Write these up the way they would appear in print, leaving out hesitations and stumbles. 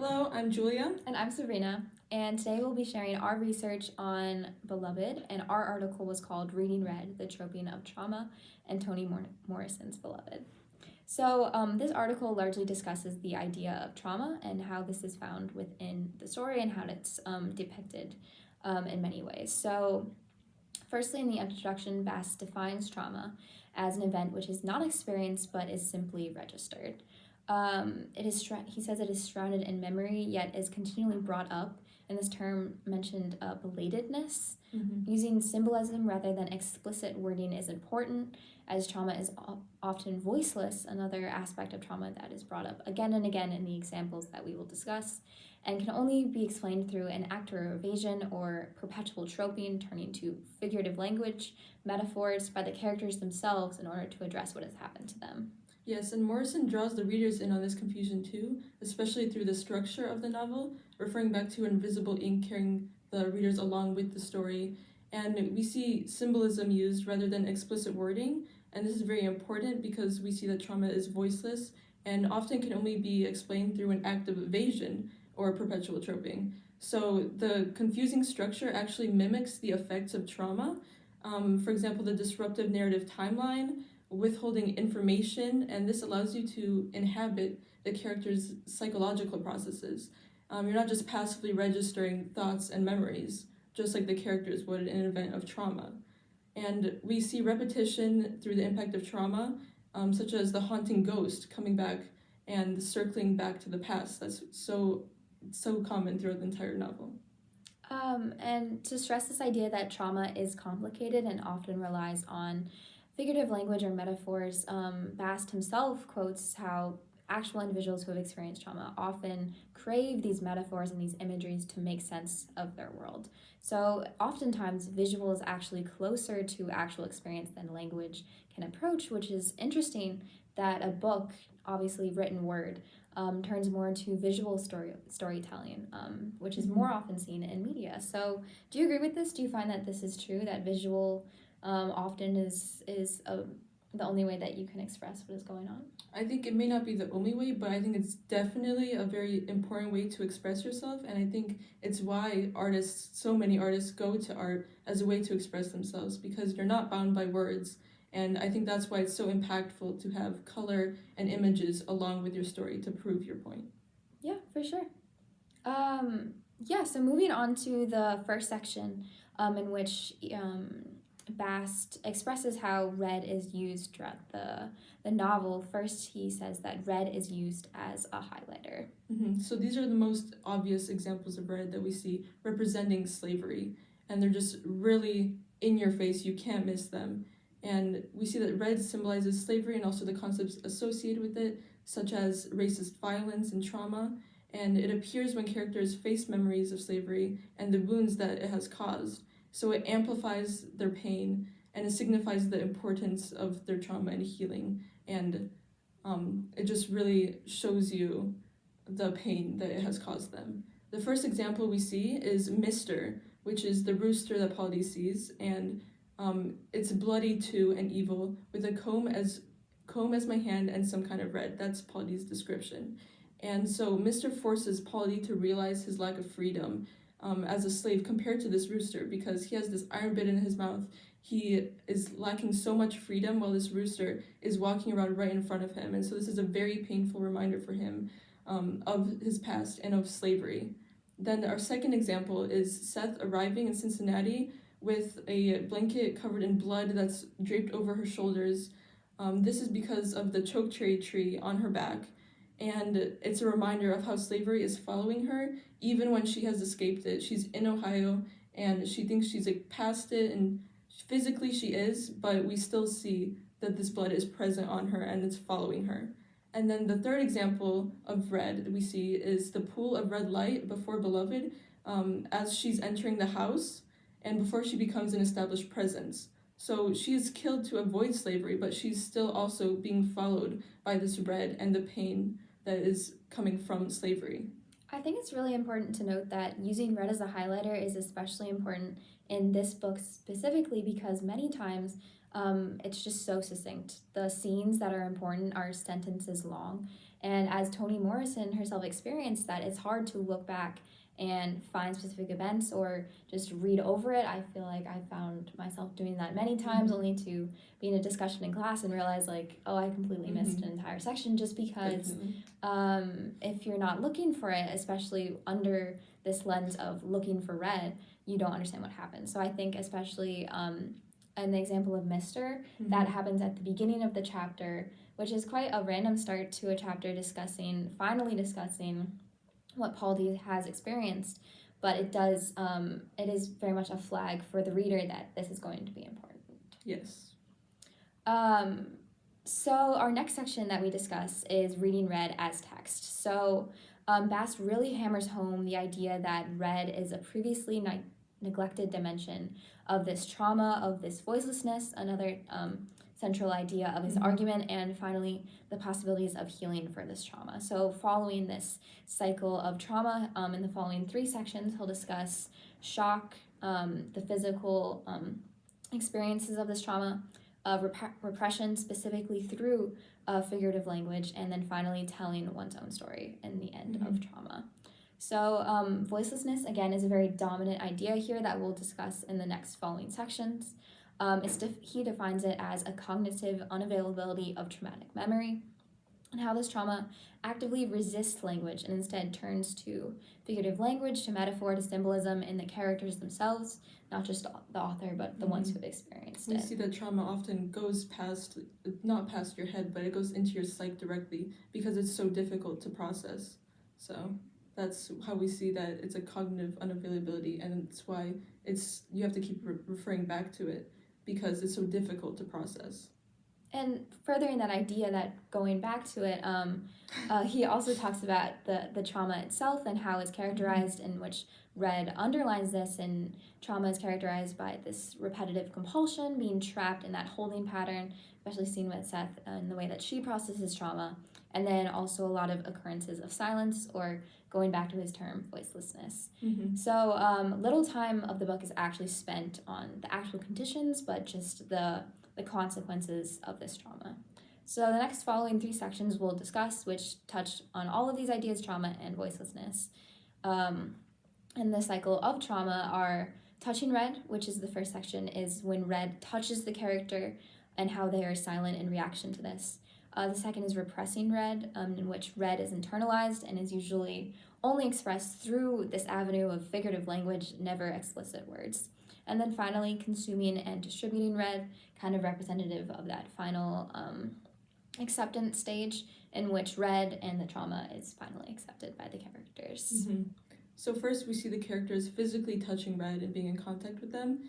Hello, I'm Julia. And I'm Sabrina, and today we'll be sharing our research on Beloved, and our article was called Reading Red, The Troping of Trauma, and Toni Morrison's Beloved. This article largely discusses the idea of trauma and how this is found within the story and how it's depicted in many ways. Firstly, in the introduction, Bass defines trauma as an event which is not experienced but is simply registered. He says it is surrounded in memory, yet is continually brought up. And this term mentioned belatedness. Using symbolism rather than explicit wording is important, as trauma is often voiceless, another aspect of trauma that is brought up again and again in the examples that we will discuss, and can only be explained through an act or evasion or perpetual troping, turning to figurative language, metaphors by the characters themselves in order to address what has happened to them. Yes, and Morrison draws the readers in on this confusion too, especially through the structure of the novel, referring back to invisible ink carrying the readers along with the story. And we see symbolism used rather than explicit wording, and this is very important because we see that trauma is voiceless and often can only be explained through an act of evasion or perpetual troping. So the confusing structure actually mimics the effects of trauma. For example, the disruptive narrative timeline, withholding information, and this allows you to inhabit the character's psychological processes. You're not just passively registering thoughts and memories, just like the characters would in an event of trauma. And we see repetition through the impact of trauma, such as the haunting ghost coming back and circling back to the past. That's so common throughout the entire novel. And to stress this idea that trauma is complicated and often relies on figurative language or metaphors, Bast himself quotes how actual individuals who have experienced trauma often crave these metaphors and these imageries to make sense of their world. So oftentimes visual is actually closer to actual experience than language can approach, which is interesting that a book, obviously written word, turns more into visual storytelling, which is more often seen in media. So do you agree with this? Do you find that this is true, that visual often is the only way that you can express what is going on? I think it may not be the only way, but I think it's definitely a very important way to express yourself, and I think it's why so many artists go to art as a way to express themselves, because you're not bound by words, and I think that's why it's so impactful to have color and images along with your story to prove your point. Yeah, for sure. So moving on to the first section, in which Bast expresses how red is used throughout the novel. First, he says that red is used as a highlighter. So these are the most obvious examples of red that we see representing slavery, and they're just really in your face. You can't miss them. And we see that red symbolizes slavery and also the concepts associated with it, such as racist violence and trauma. And it appears when characters face memories of slavery and the wounds that it has caused. So it amplifies their pain, and it signifies the importance of their trauma and healing. And it just really shows you the pain that it has caused them. The first example we see is Mr., which is the rooster that Polly sees, and it's bloody too and evil, with a comb as my hand and some kind of red. That's Polly's description. And so Mr. forces Polly to realize his lack of freedom as a slave compared to this rooster, because he has this iron bit in his mouth. He is lacking so much freedom while this rooster is walking around right in front of him. And so this is a very painful reminder for him of his past and of slavery. Then our second example is Seth arriving in Cincinnati with a blanket covered in blood that's draped over her shoulders. This is because of the chokecherry tree on her back. And it's a reminder of how slavery is following her, even when she has escaped it. She's in Ohio, and she thinks she's past it, and physically she is, but we still see that this blood is present on her and it's following her. And then the third example of red that we see is the pool of red light before Beloved, as she's entering the house and before she becomes an established presence. So she is killed to avoid slavery, but she's still also being followed by this red and the pain that is coming from slavery. I think it's really important to note that using red as a highlighter is especially important in this book specifically because many times it's just so succinct. The scenes that are important are sentences long, And as Toni Morrison herself experienced, that it's hard to look back and find specific events or just read over it. I feel like I found myself doing that many times, only to be in a discussion in class and realize like, oh, I completely missed an entire section, just because if you're not looking for it, especially under this lens of looking for red, you don't understand what happened. So I think especially in the example of Mister, that happens at the beginning of the chapter, which is quite a random start to a chapter finally discussing what Paul D has experienced, but it is very much a flag for the reader that this is going to be important. Yes. So our next section that we discuss is reading red as text. So Bast really hammers home the idea that red is a previously neglected dimension of this trauma, of this voicelessness, another central idea of his argument, and finally the possibilities of healing for this trauma. So following this cycle of trauma, in the following 3 sections, he'll discuss shock, the physical experiences of this trauma, repression specifically through figurative language, and then finally telling one's own story in the end of trauma. So voicelessness, again, is a very dominant idea here that we'll discuss in the next following sections. He defines it as a cognitive unavailability of traumatic memory, and how this trauma actively resists language and instead turns to figurative language, to metaphor, to symbolism in the characters themselves, not just the author, but the ones who have experienced it. We see that trauma often goes not past your head, but it goes into your psyche directly because it's so difficult to process. So that's how we see that it's a cognitive unavailability, and it's why you have to keep referring back to it, because it's so difficult to process. And furthering that idea that going back to it, he also talks about the trauma itself and how it's characterized, in which Red underlines this, and trauma is characterized by this repetitive compulsion, being trapped in that holding pattern, especially seen with Seth in the way that she processes trauma, and then also a lot of occurrences of silence, or going back to his term, voicelessness. So little time of the book is actually spent on the actual conditions, but just the consequences of this trauma. So the next following 3 sections we'll discuss, which touch on all of these ideas, trauma and voicelessness. And the cycle of trauma are touching red, which is the first section, is when red touches the character and how they are silent in reaction to this. The second is repressing red, in which red is internalized and is usually only expressed through this avenue of figurative language, never explicit words. And then finally, consuming and distributing red, kind of representative of that final acceptance stage, in which red and the trauma is finally accepted by the characters. So first we see the characters physically touching red and being in contact with them,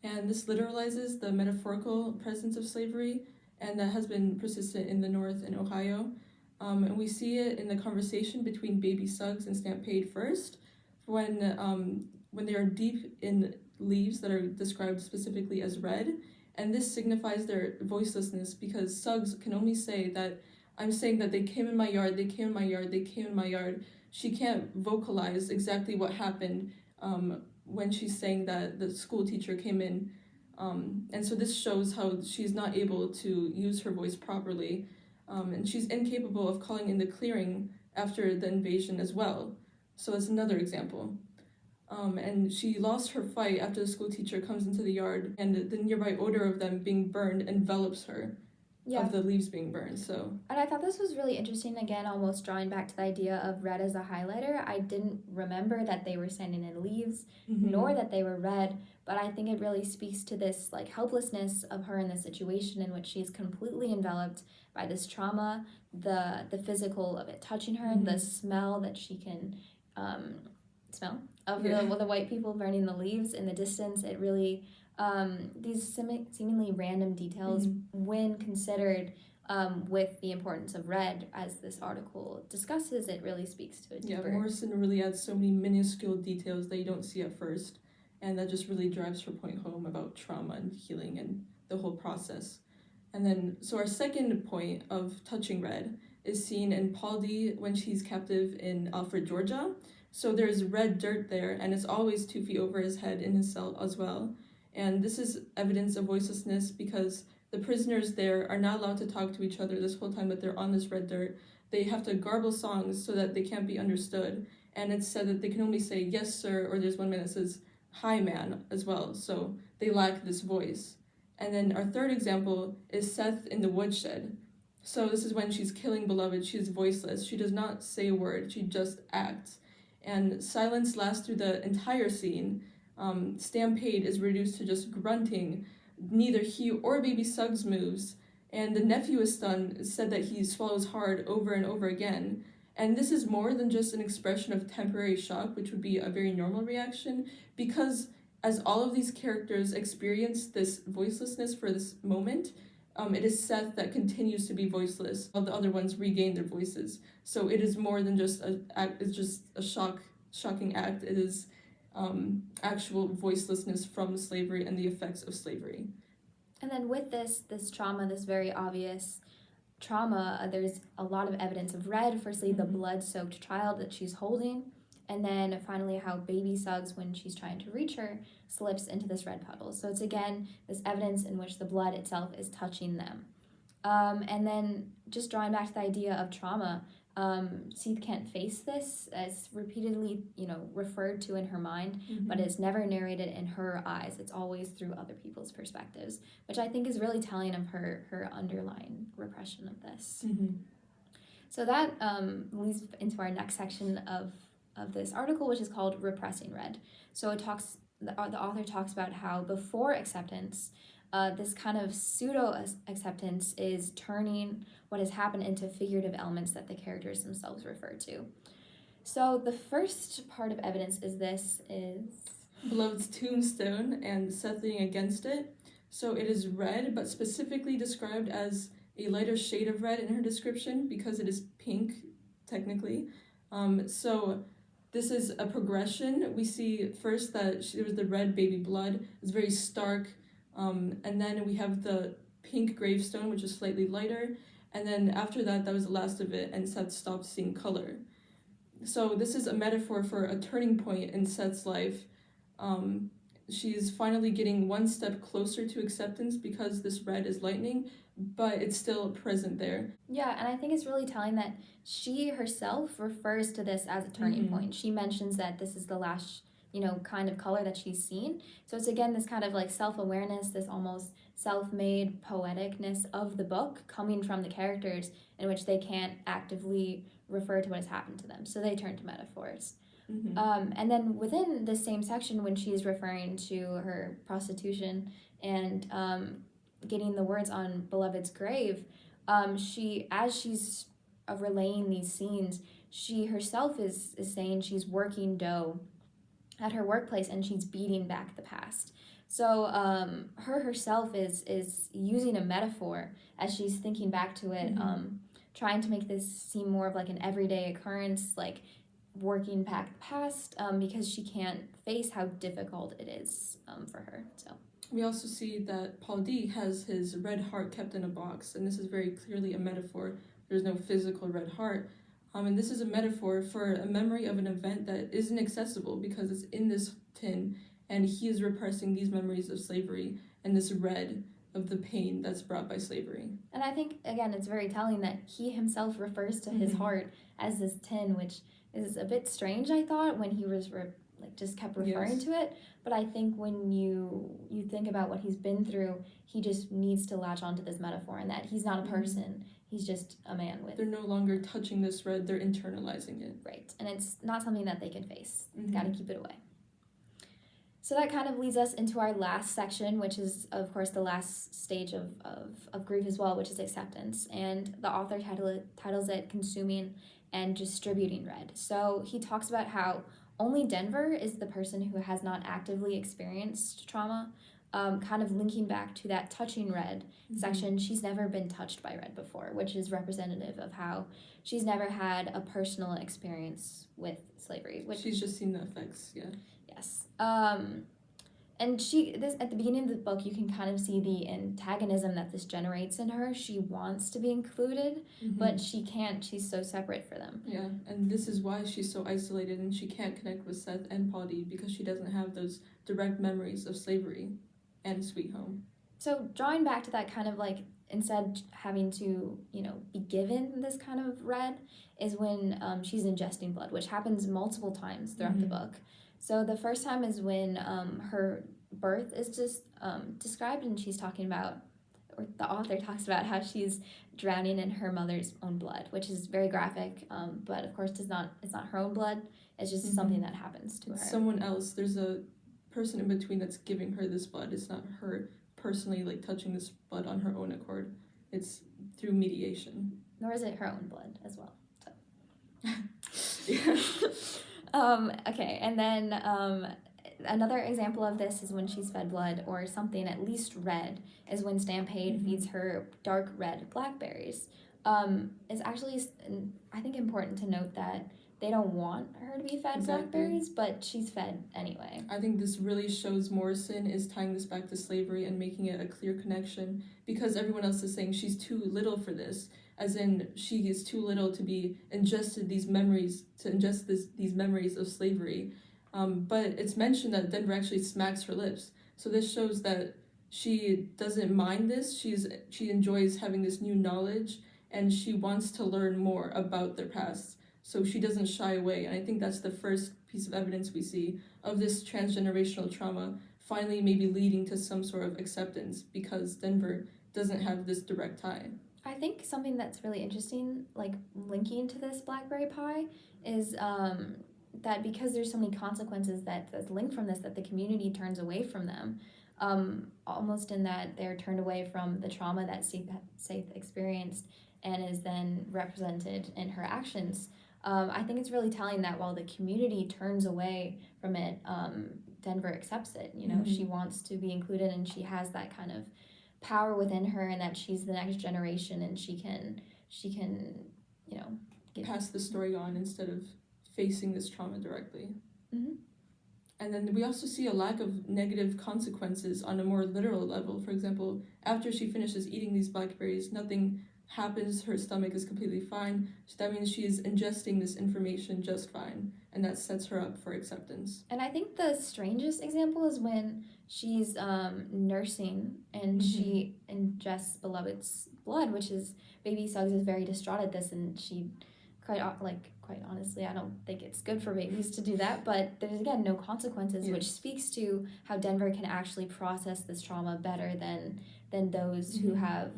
and this literalizes the metaphorical presence of slavery, and that has been persistent in the North and Ohio. And we see it in the conversation between Baby Suggs and Stampede first, when they are deep in leaves that are described specifically as red, and this signifies their voicelessness, because Suggs can only say that, I'm saying that they came in my yard, they came in my yard, they came in my yard. She can't vocalize exactly what happened when she's saying that the school teacher came in. And so this shows how she's not able to use her voice properly, and she's incapable of calling in the clearing after the invasion as well. So that's another example. And she lost her fight after the school teacher comes into the yard, and the nearby odor of them being burned envelops her, of the leaves being burned. So, and I thought this was really interesting, again, almost drawing back to the idea of red as a highlighter. I didn't remember that they were standing in leaves, nor that they were red, but I think it really speaks to this like helplessness of her in this situation, in which she's completely enveloped by this trauma, the physical of it touching her, the smell that she can smell of the white people burning the leaves in the distance. It really, these seemingly random details, when considered with the importance of red, as this article discusses, it really speaks to it deeper. Morrison really adds so many minuscule details that you don't see at first, and that just really drives her point home about trauma and healing and the whole process. And then, so our second point of touching red is seen in Paul D when she's captive in Alfred, Georgia. So there's red dirt there, and it's always 2 feet over his head in his cell as well. And this is evidence of voicelessness, because the prisoners there are not allowed to talk to each other this whole time that they're on this red dirt. they have to garble songs so that they can't be understood. And it's said that they can only say yes sir, or there's one man that says hi man as well, so they lack this voice. And then our third example is Seth in the woodshed. So this is when she's killing Beloved. She's voiceless. She does not say a word. She just acts. And silence lasts through the entire scene. Stampede is reduced to just grunting. Neither he or Baby Suggs moves. And the nephew is stunned. It's said that he swallows hard over and over again. And this is more than just an expression of temporary shock, which would be a very normal reaction, because as all of these characters experience this voicelessness for this moment, it is Seth that continues to be voiceless while the other ones regain their voices. So it is more than just a shocking act. It is actual voicelessness from slavery and the effects of slavery. And then with this trauma, this very obvious trauma, there's a lot of evidence of red. Firstly, the blood-soaked child that she's holding, and then finally how Baby Suggs, when she's trying to reach her, slips into this red puddle. So it's again this evidence in which the blood itself is touching them. And then just drawing back to the idea of trauma, Seath can't face this. It's repeatedly, referred to in her mind, but it's never narrated in her eyes. It's always through other people's perspectives, which I think is really telling of her underlying repression of this. So that leads into our next section of this article, which is called Repressing Red. So the author talks about how before acceptance, this kind of pseudo-acceptance is turning what has happened into figurative elements that the characters themselves refer to. So the first part of evidence is Beloved's tombstone and Seth leaning against it. So it is red, but specifically described as a lighter shade of red in her description because it is pink, technically. So this is a progression. We see first that there was the red baby blood. It's very stark. And then we have the pink gravestone, which is slightly lighter. And then after that was the last of it, and Seth stopped seeing color. So this is a metaphor for a turning point in Seth's life. She's finally getting one step closer to acceptance because this red is lightening, but it's still present there. Yeah, and I think it's really telling that she herself refers to this as a turning point. She mentions that this is the last kind of color that she's seen. So it's again this kind of like self-awareness, this almost self-made poeticness of the book coming from the characters, in which they can't actively refer to what has happened to them, so they turn to metaphors. And then within the same section, when she's referring to her prostitution and getting the words on Beloved's grave, as she's relaying these scenes, she herself is saying she's working dough at her workplace and she's beating back the past. So her herself is using a metaphor as she's thinking back to it, trying to make this seem more of like an everyday occurrence, like working back the past, because she can't face how difficult it is for her. So we also see that Paul D has his red heart kept in a box, and this is very clearly a metaphor. There's no physical red heart. And this is a metaphor for a memory of an event that isn't accessible because it's in this tin, and he is repressing these memories of slavery and this red of the pain that's brought by slavery. And I think, again, it's very telling that he himself refers to his heart as this tin, which is a bit strange, I thought, when he was just kept referring to it. But I think when you think about what he's been through, he just needs to latch onto this metaphor, and that he's not a person. He's just a man with... They're no longer touching this red, they're internalizing it. Right, and it's not something that they can face. Gotta keep it away. So that kind of leads us into our last section, which is, of course, the last stage of grief as well, which is acceptance. And the author titles it Consuming and Distributing Red. So he talks about how only Denver is the person who has not actively experienced trauma, kind of linking back to that touching red section. She's never been touched by red before, which is representative of how she's never had a personal experience with slavery. She's just seen the effects, yeah. Yes. And at the beginning of the book, you can kind of see the antagonism that this generates in her. She wants to be included, but she can't. She's so separate for them. Yeah, and this is why she's so isolated and she can't connect with Seth and Paul D, because she doesn't have those direct memories of slavery and Sweet Home. So drawing back to that kind of like instead having to, be given this kind of red is when she's ingesting blood, which happens multiple times throughout the book. So the first time is when her birth is just described, and she's talking about, or the author talks about how she's drowning in her mother's own blood, which is very graphic, but of course it's not her own blood. It's just something that happens to her. Someone else, there's a person in between that's giving her this blood. It's not her personally touching this blood on her own accord. It's through mediation. Nor is it her own blood as well. So. Yeah. Okay, and then another example of this is when she's fed blood or something at least red is when Stampede feeds her dark red blackberries. It's actually, I think, important to note that they don't want her to be fed blackberries, but she's fed anyway. I think this really shows Morrison is tying this back to slavery and making it a clear connection, because everyone else is saying she's too little for this, as in she is too little to be ingested these memories of slavery. But it's mentioned that Denver actually smacks her lips. So this shows that she doesn't mind this. She enjoys having this new knowledge, and she wants to learn more about their past. So she doesn't shy away. And I think that's the first piece of evidence we see of this transgenerational trauma finally maybe leading to some sort of acceptance, because Denver doesn't have this direct tie. I think something that's really interesting, linking to this blackberry pie, is that because there's so many consequences that's linked from this, that the community turns away from them, almost in that they're turned away from the trauma that Saith experienced and is then represented in her actions. I think it's really telling that while the community turns away from it, Denver accepts it. She wants to be included, and she has that kind of power within her, and that she's the next generation, and she can pass the story on instead of facing this trauma directly. Mm-hmm. And then we also see a lack of negative consequences on a more literal level. For example, after she finishes eating these blackberries, nothing happens, her stomach is completely fine. So that means she is ingesting this information just fine, and that sets her up for acceptance. And I think the strangest example is when she's nursing and she ingests Beloved's blood, which is, baby Suggs is very distraught at this, and she quite honestly, I don't think it's good for babies to do that, but there's again no consequences, which speaks to how Denver can actually process this trauma better than those who have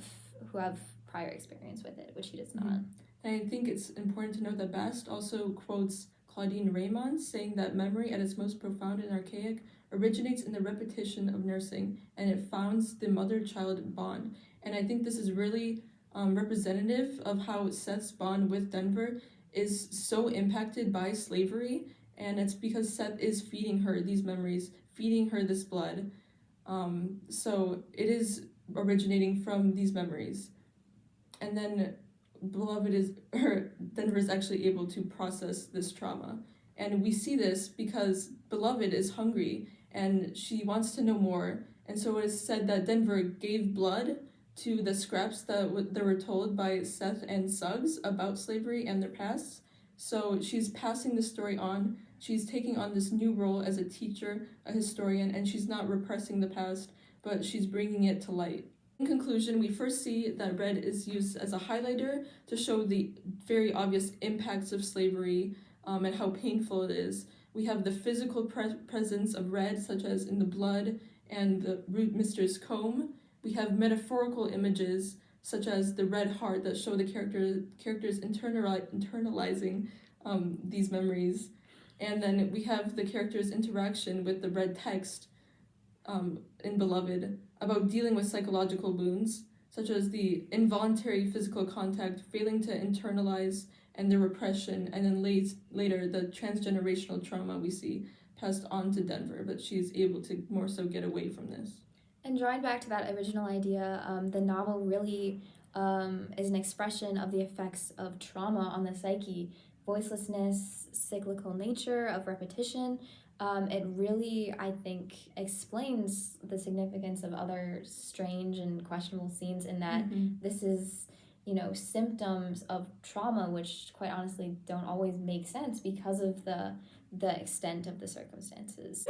prior experience with it, which he does not. And I think it's important to note that Bast also quotes Claudine Raymond, saying that memory at its most profound and archaic originates in the repetition of nursing, and it founds the mother-child bond. And I think this is really representative of how Seth's bond with Denver is so impacted by slavery, and it's because Seth is feeding her these memories, feeding her this blood. So it is originating from these memories. And then Denver is actually able to process this trauma. And we see this because Beloved is hungry and she wants to know more. And so it is said that Denver gave blood to the scraps that they were told by Seth and Suggs about slavery and their past. So she's passing the story on. She's taking on this new role as a teacher, a historian, and she's not repressing the past, but she's bringing it to light. In conclusion, we first see that red is used as a highlighter to show the very obvious impacts of slavery and how painful it is. We have the physical presence of red, such as in the blood and the root mister's comb. We have metaphorical images, such as the red heart, that show the characters internalizing these memories. And then we have the characters' interaction with the red text in Beloved about dealing with psychological wounds, such as the involuntary physical contact, failing to internalize, and the repression, and then later the transgenerational trauma we see passed on to Denver, but she's able to more so get away from this. And drawing back to that original idea, the novel really is an expression of the effects of trauma on the psyche, voicelessness, cyclical nature of repetition. It really, I think, explains the significance of other strange and questionable scenes in that this is, symptoms of trauma, which quite honestly don't always make sense because of the extent of the circumstances.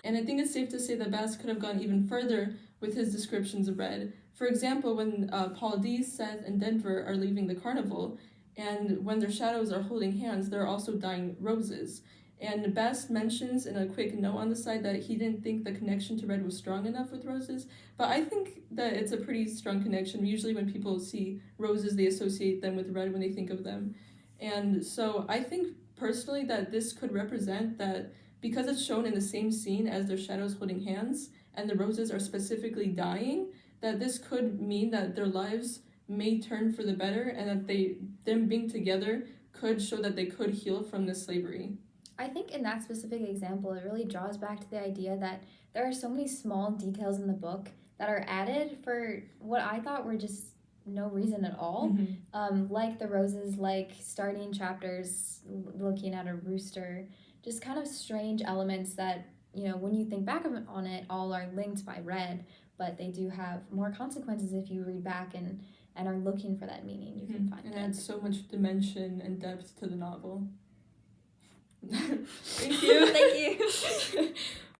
And I think it's safe to say that Bast could have gone even further with his descriptions of red, For example, when Paul D, Seth, and Denver are leaving the carnival, and when their shadows are holding hands, they're also dying roses. And Bast mentions in a quick note on the side that he didn't think the connection to red was strong enough with roses, but I think that it's a pretty strong connection. Usually when people see roses, they associate them with red when they think of them. And so I think personally that this could represent that because it's shown in the same scene as their shadows holding hands, and the roses are specifically dying, that this could mean that their lives may turn for the better, and that them being together could show that they could heal from this slavery. I think in that specific example, it really draws back to the idea that there are so many small details in the book that are added for what I thought were just no reason at all. Like the roses, like starting chapters looking at a rooster, just kind of strange elements that, when you think back on it, all are linked by red, but they do have more consequences if you read back and are looking for that meaning. You can find and it. adds so much dimension and depth to the novel.